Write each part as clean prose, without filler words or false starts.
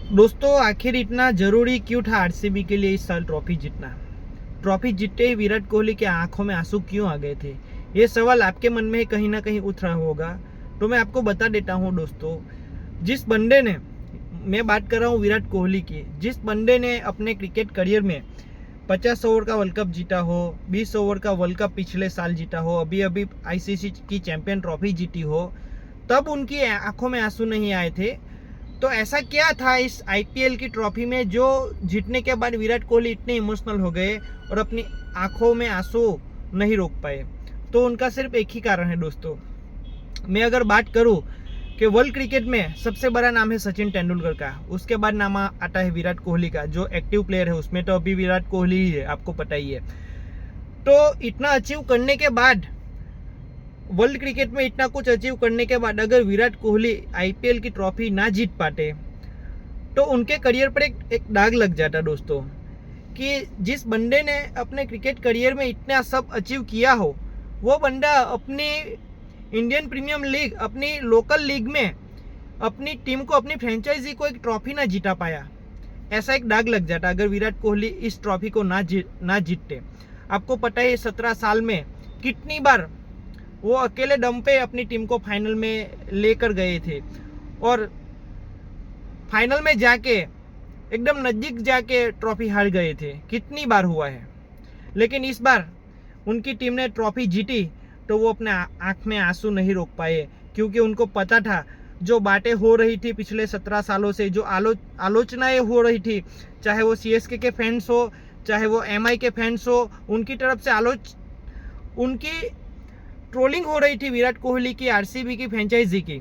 दोस्तों आखिर इतना जरूरी क्यों था आरसीबी के लिए इस साल ट्रॉफी जीतना? ट्रॉफी जीतते ही विराट कोहली के आंखों में आंसू क्यों आ गए थे? ये सवाल आपके मन में कहीं ना कहीं उठ रहा होगा, तो मैं आपको बता देता हूँ दोस्तों। जिस बंदे ने, मैं बात कर रहा हूँ विराट कोहली की, जिस बंदे ने अपने क्रिकेट करियर में 50 ओवर का वर्ल्ड कप जीता हो, 20 ओवर का वर्ल्ड कप पिछले साल जीता हो, अभी अभी आईसीसी की चैंपियन ट्रॉफी जीती हो, तब उनकी आंखों में आंसू नहीं आए थे। तो ऐसा क्या था इस आईपीएल की ट्रॉफी में जो जीतने के बाद विराट कोहली इतने इमोशनल हो गए और अपनी आंखों में आंसू नहीं रोक पाए? तो उनका सिर्फ एक ही कारण है दोस्तों। मैं अगर बात करूं कि वर्ल्ड क्रिकेट में सबसे बड़ा नाम है सचिन तेंदुलकर का, उसके बाद नाम आता है विराट कोहली का, जो एक्टिव प्लेयर है उसमें तो अभी विराट कोहली ही है, आपको पता ही है। तो इतना अचीव करने के बाद, वर्ल्ड क्रिकेट में इतना कुछ अचीव करने के बाद, अगर विराट कोहली आईपीएल की ट्रॉफी ना जीत पाते तो उनके करियर पर एक दाग लग जाता दोस्तों। कि जिस बंदे ने अपने क्रिकेट करियर में इतना सब अचीव किया हो, वो बंदा अपनी इंडियन प्रीमियम लीग, अपनी लोकल लीग में अपनी टीम को, अपनी फ्रेंचाइजी को एक ट्रॉफी ना जीता पाया, ऐसा एक दाग लग जाता अगर विराट कोहली इस ट्रॉफी को ना जीतते। आपको पता है 17 साल में कितनी बार वो अकेले दम पे अपनी टीम को फाइनल में लेकर गए थे, और फाइनल में जाके एकदम नज़दीक जाके ट्रॉफी हार गए थे, कितनी बार हुआ है। लेकिन इस बार उनकी टीम ने ट्रॉफी जीती तो वो अपने आंख में आंसू नहीं रोक पाए, क्योंकि उनको पता था जो बातें हो रही थी पिछले 17 सालों से, जो आलोचनाएं हो रही थी, चाहे वो सीएसके के फैंस हो, चाहे वो एमआई के फैंस हो, उनकी तरफ से उनकी ट्रोलिंग हो रही थी विराट कोहली की, आरसीबी की फ्रेंचाइजी की,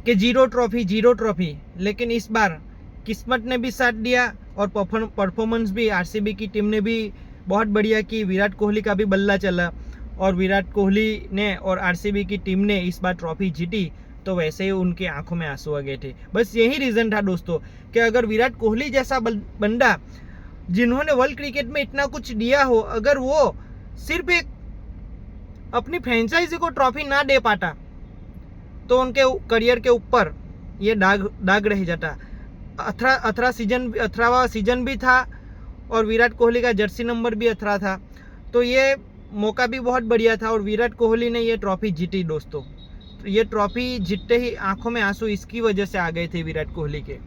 कि जीरो ट्रॉफी। लेकिन इस बार किस्मत ने भी साथ दिया और परफॉर्मेंस भी आरसीबी की टीम ने भी बहुत बढ़िया की, विराट कोहली का भी बल्ला चला और विराट कोहली ने और आरसीबी की टीम ने इस बार ट्रॉफी जीती, तो वैसे ही उनकी आंखों में आंसू आ गए थे। बस यही रीज़न था दोस्तों कि अगर विराट कोहली जैसा बंदा, जिन्होंने वर्ल्ड क्रिकेट में इतना कुछ दिया हो, अगर वो सिर्फ एक अपनी फ्रेंचाइजी को ट्रॉफी ना दे पाता तो उनके करियर के ऊपर ये दाग रह जाता। 18वां सीजन भी था और विराट कोहली का जर्सी नंबर भी 18 था, तो ये मौका भी बहुत बढ़िया था और विराट कोहली ने ये ट्रॉफी जीती दोस्तों। तो ये ट्रॉफी जीतते ही आंखों में आंसू इसकी वजह से आ गए थे विराट कोहली के।